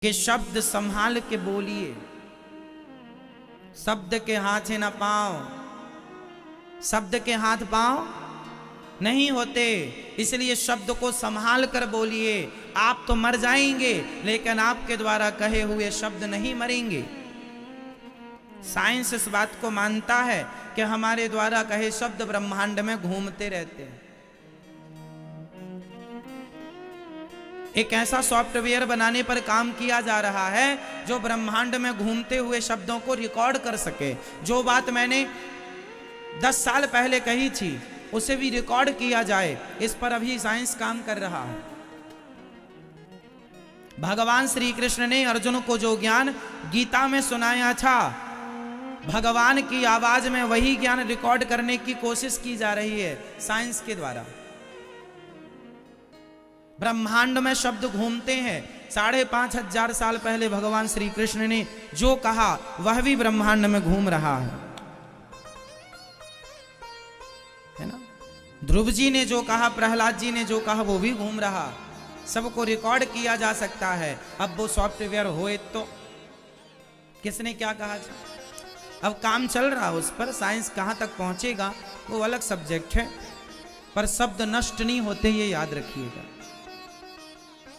कि शब्द संभाल के बोलिए। शब्द के हाथ है ना पांव, शब्द के हाथ पांव नहीं होते, इसलिए शब्द को संभाल कर बोलिए। आप तो मर जाएंगे लेकिन आपके द्वारा कहे हुए शब्द नहीं मरेंगे। साइंस इस बात को मानता है कि हमारे द्वारा कहे शब्द ब्रह्मांड में घूमते रहते हैं। एक ऐसा सॉफ्टवेयर बनाने पर काम किया जा रहा है जो ब्रह्मांड में घूमते हुए शब्दों को रिकॉर्ड कर सके। जो बात मैंने 10 साल पहले कही थी उसे भी रिकॉर्ड किया जाए, इस पर अभी साइंस काम कर रहा है। भगवान श्री कृष्ण ने अर्जुन को जो ज्ञान गीता में सुनाया था, भगवान की आवाज में वही ज्ञान रिकॉर्ड करने की कोशिश की जा रही है साइंस के द्वारा। ब्रह्मांड में शब्द घूमते हैं। 5,500 साल पहले भगवान श्री कृष्ण ने जो कहा वह भी ब्रह्मांड में घूम रहा है ना। ध्रुव जी ने जो कहा, प्रहलाद जी ने जो कहा वो भी घूम रहा। सबको रिकॉर्ड किया जा सकता है। अब वो सॉफ्टवेयर होए तो किसने क्या कहा था, अब काम चल रहा उस पर। साइंस कहां तक पहुंचेगा वो अलग सब्जेक्ट है, पर शब्द नष्ट नहीं होते ये याद रखिएगा।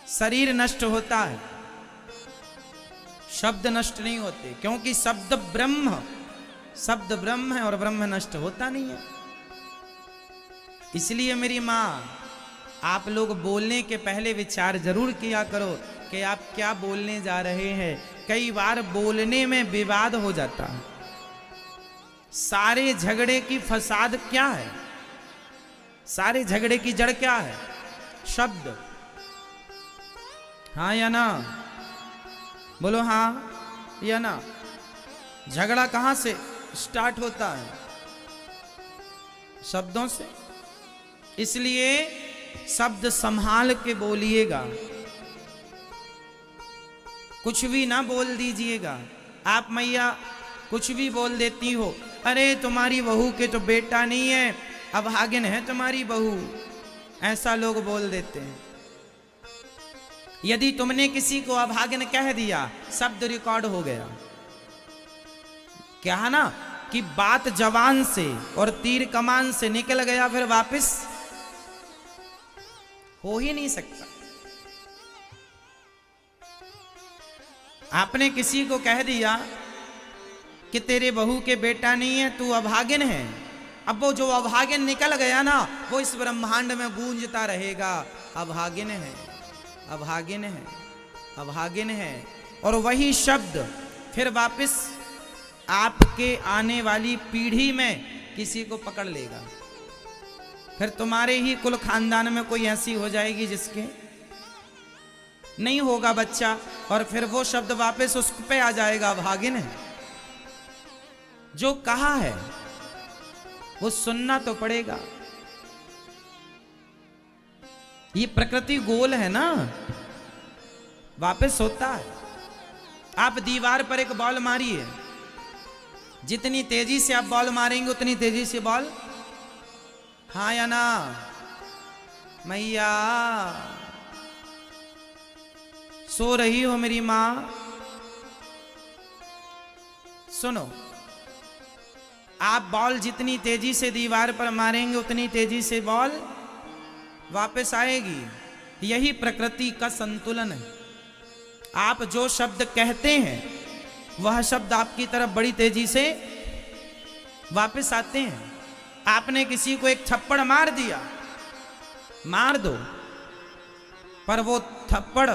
शरीर नष्ट होता है, शब्द नष्ट नहीं होते, क्योंकि शब्द ब्रह्म है और ब्रह्म नष्ट होता नहीं है। इसलिए मेरी माँ, आप लोग बोलने के पहले विचार जरूर किया करो कि आप क्या बोलने जा रहे हैं। कई बार बोलने में विवाद हो जाता है। सारे झगड़े की फसाद क्या है, सारे झगड़े की जड़ क्या है? शब्द। हाँ या ना? बोलो हाँ या ना। झगड़ा कहां से स्टार्ट होता है? शब्दों से। इसलिए शब्द संभाल के बोलिएगा, कुछ भी ना बोल दीजिएगा। आप मैया कुछ भी बोल देती हो, अरे तुम्हारी बहू के तो बेटा नहीं है, अभागिन है तुम्हारी बहू, ऐसा लोग बोल देते हैं। यदि तुमने किसी को अभागिन कह दिया, शब्द रिकॉर्ड हो गया। क्या है ना कि बात जवान से और तीर कमान से निकल गया, फिर वापस हो ही नहीं सकता। आपने किसी को कह दिया कि तेरे बहू के बेटा नहीं है, तू अभागिन है, अब वो जो अभागिन निकल गया ना, वो इस ब्रह्मांड में गूंजता रहेगा, अभागिन है, अभागिन है, अभागिन है। और वही शब्द फिर वापस आपके आने वाली पीढ़ी में किसी को पकड़ लेगा। फिर तुम्हारे ही कुल खानदान में कोई ऐसी हो जाएगी जिसके नहीं होगा बच्चा, और फिर वो शब्द वापस उस पे आ जाएगा, अभागिन है। जो कहा है वो सुनना तो पड़ेगा। ये प्रकृति गोल है ना, वापस होता है। आप दीवार पर एक बॉल मारिए, जितनी तेजी से आप बॉल मारेंगे उतनी तेजी से बॉल, हाँ या ना मैया? सो रही हो मेरी मां? सुनो, आप बॉल जितनी तेजी से दीवार पर मारेंगे उतनी तेजी से बॉल वापस आएगी। यही प्रकृति का संतुलन है। आप जो शब्द कहते हैं वह शब्द आपकी तरफ बड़ी तेजी से वापस आते हैं। आपने किसी को एक थप्पड़ मार दिया, मार दो, पर वो थप्पड़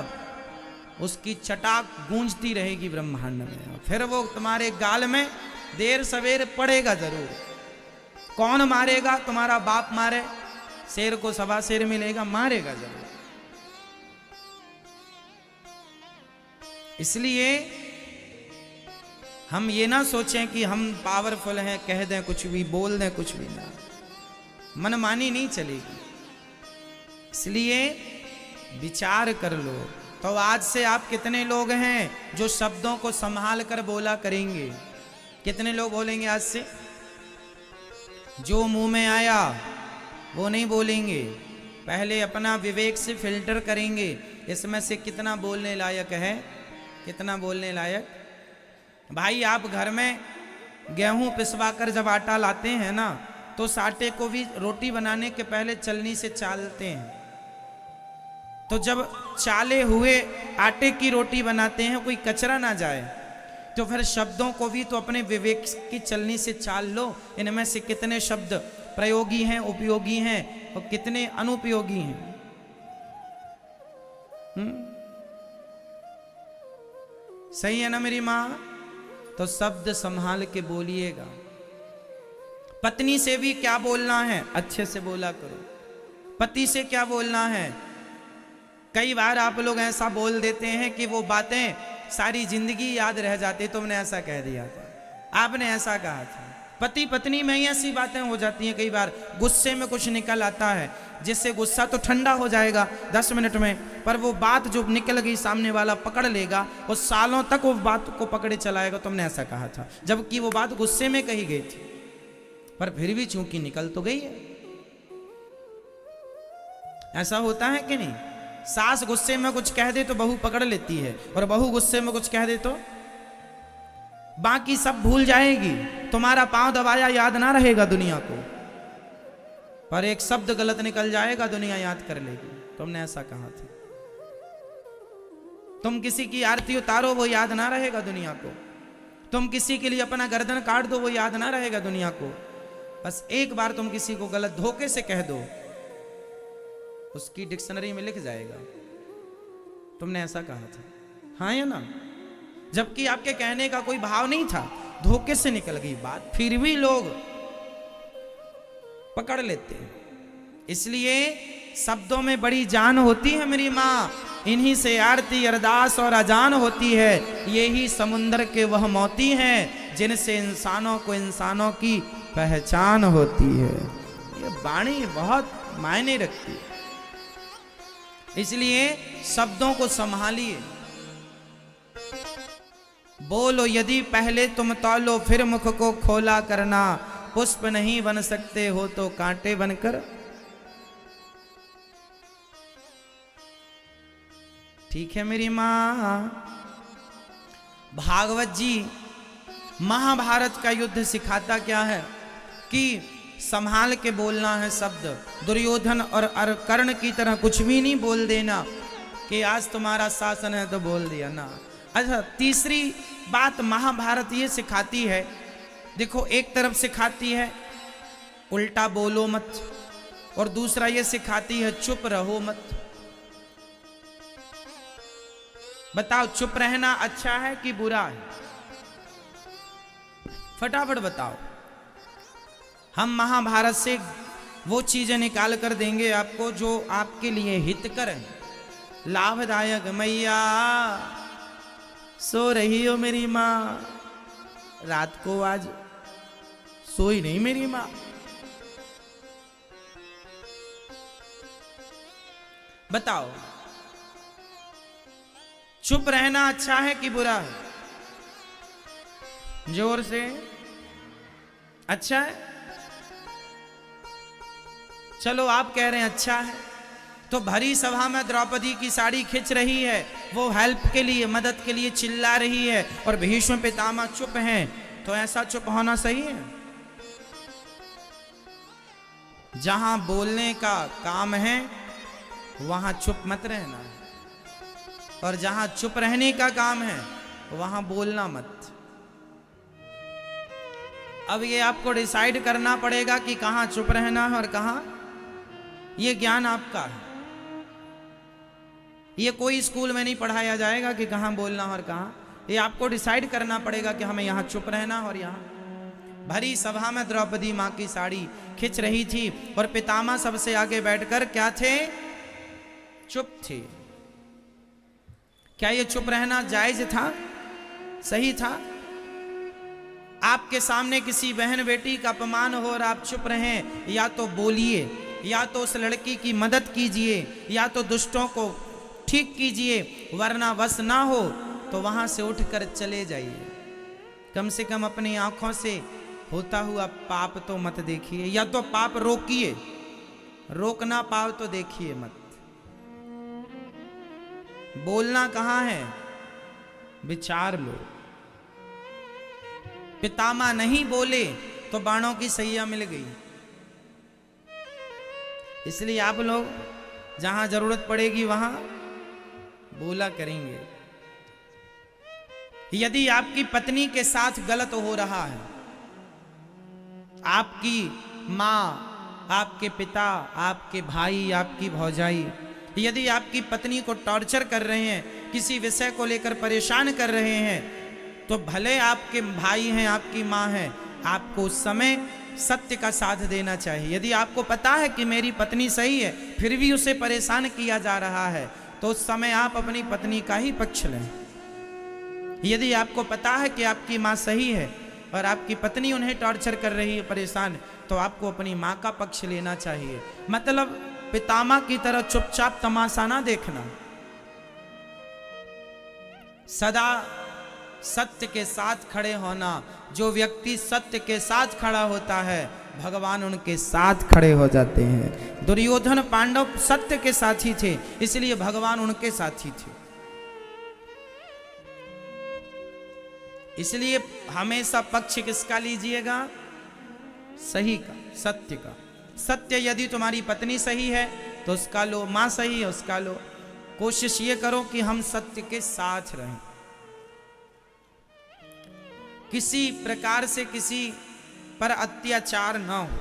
उसकी चटाक गूंजती रहेगी ब्रह्मांड में, फिर वो तुम्हारे गाल में देर सवेर पड़ेगा जरूर। कौन मारेगा? तुम्हारा बाप मारे, शेर को सवा शेर मिलेगा, मारेगा जरूर। इसलिए हम ये ना सोचें कि हम पावरफुल हैं, कह दें कुछ भी, बोल दें कुछ भी, ना, मनमानी नहीं चलेगी। इसलिए विचार कर लो। तो आज से आप कितने लोग हैं जो शब्दों को संभाल कर बोला करेंगे? कितने लोग बोलेंगे आज से? जो मुंह में आया वो नहीं बोलेंगे, पहले अपना विवेक से फिल्टर करेंगे, इसमें से कितना बोलने लायक है कितना बोलने लायक। भाई आप घर में गेहूं पिसवा कर जब आटा लाते हैं ना, तो उस आटे को भी रोटी बनाने के पहले चलनी से चालते हैं। तो जब चाले हुए आटे की रोटी बनाते हैं, कोई कचरा ना जाए, तो फिर शब्दों को भी तो अपने विवेक की चलनी से चाल लो। इनमें से कितने शब्द प्रयोगी हैं, उपयोगी हैं, और कितने अनुपयोगी हैं। सही है ना मेरी माँ? तो शब्द संभाल के बोलिएगा। पत्नी से भी क्या बोलना है, अच्छे से बोला करो। पति से क्या बोलना है, कई बार आप लोग ऐसा बोल देते हैं कि वो बातें सारी जिंदगी याद रह जाती। तुमने ऐसा कह दिया था, आपने ऐसा कहा था। पति पत्नी में ही ऐसी बातें हो जाती हैं। कई बार गुस्से में कुछ निकल आता है, जिससे गुस्सा तो ठंडा हो जाएगा 10 मिनट में, पर वो बात जो निकल गई सामने वाला पकड़ लेगा, वो सालों तक वो बात को पकड़े चलाएगा। तुमने ऐसा कहा था, जबकि वो बात गुस्से में कही गई थी, पर फिर भी चूंकि निकल तो गई है। ऐसा होता है कि नहीं? सास गुस्से में कुछ कह दे तो बहू पकड़ लेती है, और बहू गुस्से में कुछ कह दे तो बाकी सब भूल जाएगी। तुम्हारा पांव दबाया याद ना रहेगा दुनिया को, पर एक शब्द गलत निकल जाएगा, दुनिया याद कर लेगी। तुमने ऐसा कहा था। तुम किसी की आरती उतारो, वो याद ना रहेगा दुनिया को। तुम किसी के लिए अपना गर्दन काट दो, वो याद ना रहेगा दुनिया को। बस एक बार तुम किसी को गलत धोखे से कह दो, उसकी डिक्शनरी में लिख जाएगा तुमने ऐसा कहा था। हाँ या ना? जबकि आपके कहने का कोई भाव नहीं था, धोखे से निकल गई बात, फिर भी लोग पकड़ लेते हैं। इसलिए शब्दों में बड़ी जान होती है मेरी माँ। इन्हीं से आरती अरदास और अजान होती है। यही समुंदर के वह मोती हैं, जिनसे इंसानों को इंसानों की पहचान होती है। ये वाणी बहुत मायने रखती है। इसलिए शब्दों को संभालिए। बोलो यदि पहले तुम तौलो, फिर मुख को खोला करना। पुष्प नहीं बन सकते हो तो कांटे बनकर। ठीक है मेरी मां। भागवत जी महाभारत का युद्ध सिखाता क्या है कि संभाल के बोलना है शब्द। दुर्योधन और कर्ण की तरह कुछ भी नहीं बोल देना कि आज तुम्हारा शासन है तो बोल दिया ना। अच्छा, तीसरी बात महाभारत ये सिखाती है, देखो एक तरफ सिखाती है उल्टा बोलो मत, और दूसरा ये सिखाती है चुप रहो मत। बताओ चुप रहना अच्छा है कि बुरा है? फटाफट बताओ। हम महाभारत से वो चीजें निकाल कर देंगे आपको जो आपके लिए हितकर है, लाभदायक। मैया सो रही हो मेरी माँ? रात को आज सोई नहीं मेरी माँ? बताओ चुप रहना अच्छा है कि बुरा है? जोर से। अच्छा है? चलो आप कह रहे हैं अच्छा है, तो भरी सभा में द्रौपदी की साड़ी खिंच रही है, वो हेल्प के लिए, मदद के लिए चिल्ला रही है, और भीष्म पितामह चुप हैं, तो ऐसा चुप होना सही है? जहां बोलने का काम है वहां चुप मत रहना है, और जहां चुप रहने का काम है वहां बोलना मत। अब ये आपको डिसाइड करना पड़ेगा कि कहां चुप रहना है और कहां। ये ज्ञान आपका है, ये कोई स्कूल में नहीं पढ़ाया जाएगा कि कहां बोलना और कहां। ये आपको डिसाइड करना पड़ेगा कि हमें यहां चुप रहना और यहां। भरी सभा में द्रौपदी मां की साड़ी खिंच रही थी, और पितामह सबसे आगे बैठकर क्या थे? चुप थे। क्या ये चुप रहना जायज था? सही था? आपके सामने किसी बहन बेटी का अपमान हो और आप चुप रहें, या तो बोलिए, या तो उस लड़की की मदद कीजिए, या तो दुष्टों को ठीक कीजिए, वरना बस ना हो तो वहां से उठकर चले जाइए। कम से कम अपनी आंखों से होता हुआ पाप तो मत देखिए, या तो पाप रोकिए, रोक ना पाओ तो देखिए मत। बोलना कहां है? विचार लो। पितामह नहीं बोले तो बाणों की सैया मिल गई। इसलिए आप लोग जहां जरूरत पड़ेगी वहां बोला करेंगे। यदि आपकी पत्नी के साथ गलत हो रहा है, आपकी मां, आपके पिता, आपके भाई, आपकी भौजाई, यदि आपकी पत्नी को टॉर्चर कर रहे हैं, किसी विषय को लेकर परेशान कर रहे हैं, तो भले आपके भाई हैं, आपकी मां है, आपको उस समय सत्य का साथ देना चाहिए। यदि आपको पता है कि मेरी पत्नी सही है फिर भी उसे परेशान किया जा रहा है, तो उस समय आप अपनी पत्नी का ही पक्ष लें। यदि आपको पता है कि आपकी मां सही है और आपकी पत्नी उन्हें टॉर्चर कर रही है, परेशान, तो आपको अपनी मां का पक्ष लेना चाहिए। मतलब पितामह की तरह चुपचाप तमाशा ना देखना, सदा सत्य के साथ खड़े होना। जो व्यक्ति सत्य के साथ खड़ा होता है भगवान उनके साथ खड़े हो जाते हैं। दुर्योधन पांडव सत्य के साथी थे, इसलिए भगवान उनके साथी थे। इसलिए हमेशा पक्ष किसका लीजिएगा? सही का, सत्य का। सत्य यदि तुम्हारी पत्नी सही है तो उसका लो, मां सही है उसका लो। कोशिश ये करो कि हम सत्य के साथ रहें, किसी प्रकार से किसी पर अत्याचार ना हो,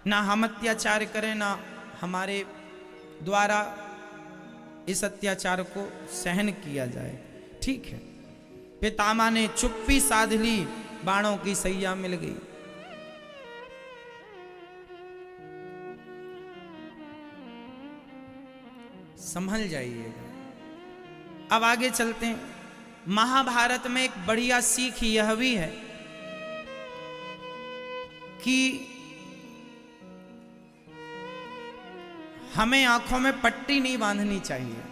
ना हम अत्याचार करें ना हमारे द्वारा इस अत्याचार को सहन किया जाए। ठीक है, पितामह ने चुप्पी साध ली, बाणों की सैया मिल गई। संभल जाइएगा। अब आगे चलते हैं। महाभारत में एक बढ़िया सीख यह भी है कि हमें आंखों में पट्टी नहीं बांधनी चाहिए।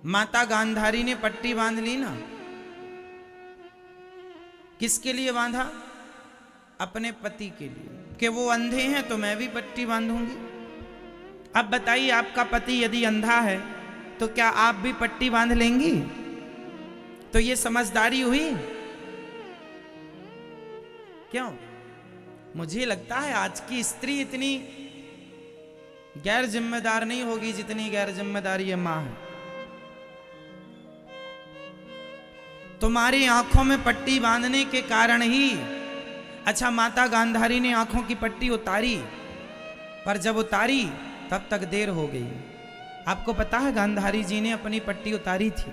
माता गांधारी ने पट्टी बांध ली ना, किसके लिए बांधा? अपने पति के लिए, कि वो अंधे हैं तो मैं भी पट्टी बांधूंगी। अब बताइए, आपका पति यदि अंधा है तो क्या आप भी पट्टी बांध लेंगी? तो ये समझदारी हुई? क्यों? मुझे लगता है आज की स्त्री इतनी गैर जिम्मेदार नहीं होगी जितनी गैर जिम्मेदारी ये मां है। तुम्हारी आंखों में पट्टी बांधने के कारण ही, अच्छा माता गांधारी ने आंखों की पट्टी उतारी, पर जब उतारी तब तक देर हो गई। आपको पता है गांधारी जी ने अपनी पट्टी उतारी थी,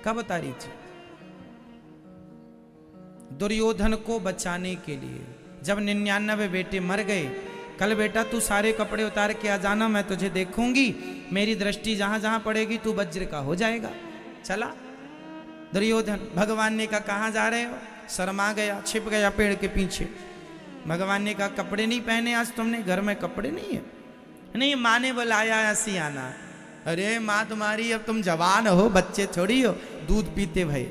कब उतारी थी? दुर्योधन को बचाने के लिए। जब 99 बेटे मर गए, कल बेटा तू सारे कपड़े उतार के आ जाना, मैं तुझे देखूंगी, मेरी दृष्टि जहां जहां पड़ेगी तू वज्र का हो जाएगा। चला दुर्योधन। भगवान ने कहा कहां जा रहे हो? शर्मा गया, छिप गया पेड़ के पीछे। भगवान ने कहा कपड़े नहीं पहने आज तुमने? घर में कपड़े नहीं है? नहीं, माँ ने बुलाया ऐसी आना। अरे माँ तुम्हारी, अब तुम जवान हो, बच्चे थोड़ी हो, दूध पीते भाई।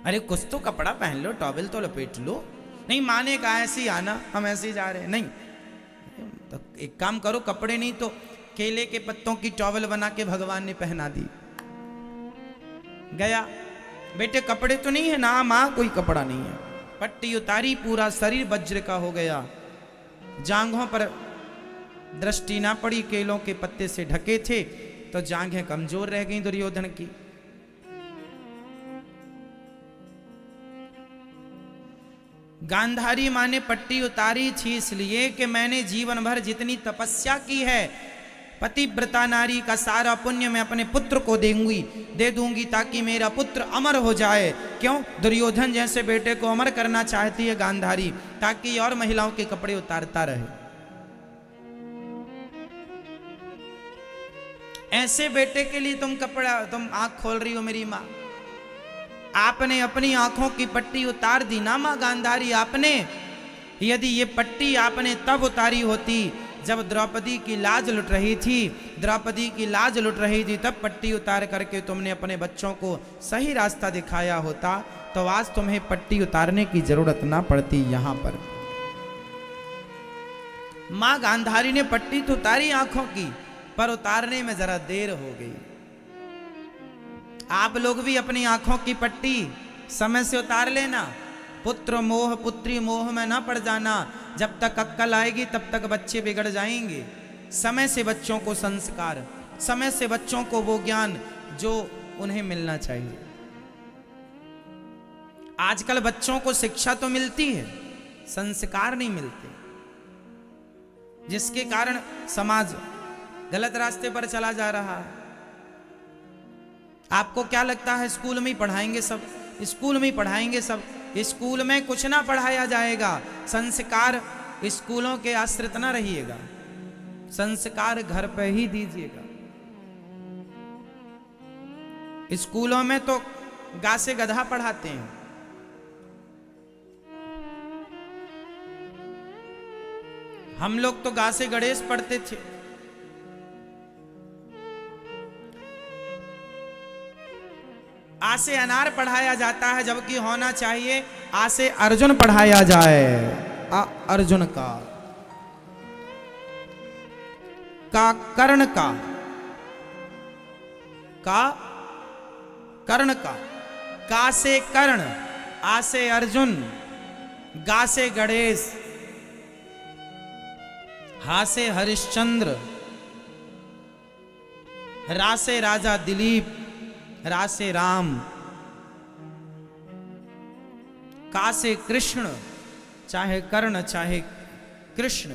अरे कुछ तो कपड़ा पहन लो, टॉवेल तो लपेट लो। नहीं, माँ ने कहा ऐसी आना, हम ऐसे ही जा रहे हैं। नहीं, तो एक काम करो, कपड़े नहीं तो केले के पत्तों की टॉवेल बना के भगवान ने पहना दी। गया, बेटे कपड़े तो नहीं है ना? माँ कोई कपड़ा नहीं है। पट्टी उतारी, पूरा शरीर वज्र का हो गया, जांघों पर दृष्टि ना पड़ी, केलों के पत्ते से ढके थे तो जांघें कमजोर रह गई दुर्योधन की। गांधारी मां ने पट्टी उतारी थी इसलिए कि मैंने जीवन भर जितनी तपस्या की है, पतिव्रता नारी का सारा पुण्य मैं अपने पुत्र को दे दूंगी ताकि मेरा पुत्र अमर हो जाए। क्यों? दुर्योधन जैसे बेटे को अमर करना चाहती है गांधारी, ताकि और महिलाओं के कपड़े उतारता रहे। ऐसे बेटे के लिए तुम आंख खोल रही हो मेरी मां। आपने अपनी आंखों की पट्टी उतार दी ना मां गांधारी। आपने, यदि ये पट्टी आपने तब उतारी होती जब द्रौपदी की लाज लुट रही थी, द्रौपदी की लाज लुट रही थी, तब पट्टी उतार करके तुमने अपने बच्चों को सही रास्ता दिखाया होता, तो आज तुम्हें पट्टी उतारने की जरूरत ना पड़ती। यहां पर मां गांधारी ने पट्टी तो उतारी आंखों की, पर उतारने में जरा देर हो गई। आप लोग भी अपनी आंखों की पट्टी समय से उतार लेना। पुत्र मोह पुत्री मोह में ना पड़ जाना। जब तक अक्कल आएगी तब तक बच्चे बिगड़ जाएंगे। समय से बच्चों को संस्कार, समय से बच्चों को वो ज्ञान जो उन्हें मिलना चाहिए। आजकल बच्चों को शिक्षा तो मिलती है, संस्कार नहीं मिलते, जिसके कारण समाज गलत रास्ते पर चला जा रहा है। आपको क्या लगता है स्कूल में ही पढ़ाएंगे सब? स्कूल में ही पढ़ाएंगे सब? स्कूल में कुछ ना पढ़ाया जाएगा। संस्कार स्कूलों के आश्रित ना रहिएगा, संस्कार घर पे ही दीजिएगा। स्कूलों में तो गा से गधा पढ़ाते हैं। हम लोग तो गा से गणेश पढ़ते थे। आ से अनार पढ़ाया जाता है, जबकि होना चाहिए आ से अर्जुन पढ़ाया जाए। अर्जुन का कर्ण का कर्ण का से कर्ण, आ से अर्जुन, गा से गणेश, हा से हरिश्चंद्र, रा से राजा दिलीप, रा से राम, का से कृष्ण, चाहे कर्ण चाहे कृष्ण,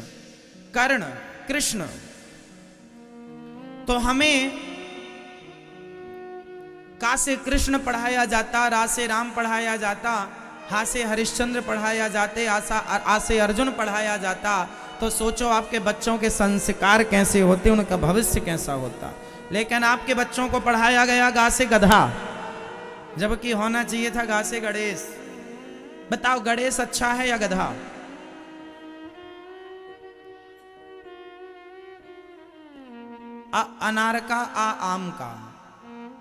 कर्ण कृष्ण। तो हमें का से कृष्ण पढ़ाया जाता, रा से राम पढ़ाया जाता, हा से हरिश्चंद्र पढ़ाया जाते, आ से अर्जुन पढ़ाया जाता। तो सोचो आपके बच्चों के संस्कार कैसे होते, उनका भविष्य कैसा होता। लेकिन आपके बच्चों को पढ़ाया गया गा से गधा, जबकि होना चाहिए था गा से गणेश। बताओ गणेश अच्छा है या गधा? अनार का आम का।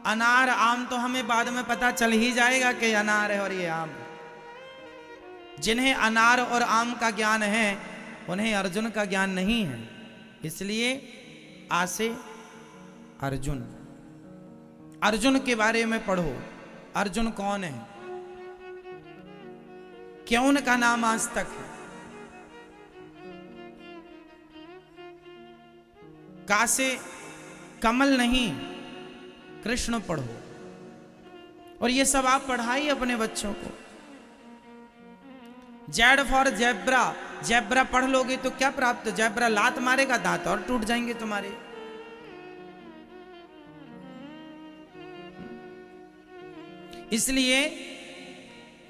अनार आम तो हमें बाद में पता चल ही जाएगा कि अनार है और ये आम। जिन्हें अनार और आम का ज्ञान है उन्हें अर्जुन का ज्ञान नहीं है। इसलिए आ से अर्जुन, अर्जुन के बारे में पढ़ो। अर्जुन कौन है, क्यों उनका नाम आज तक है? का से कमल नहीं, कृष्ण पढ़ो। और ये सब आप पढ़ाइए अपने बच्चों को। जेड फॉर जेब्रा, जेब्रा पढ़ लोगे तो क्या प्राप्त? जेब्रा लात मारेगा, दांत और टूट जाएंगे तुम्हारे। इसलिए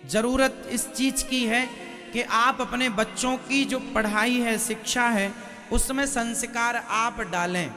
जरूरत इस चीज की है कि आप अपने बच्चों की जो पढ़ाई है, शिक्षा है, उसमें संस्कार आप डालें।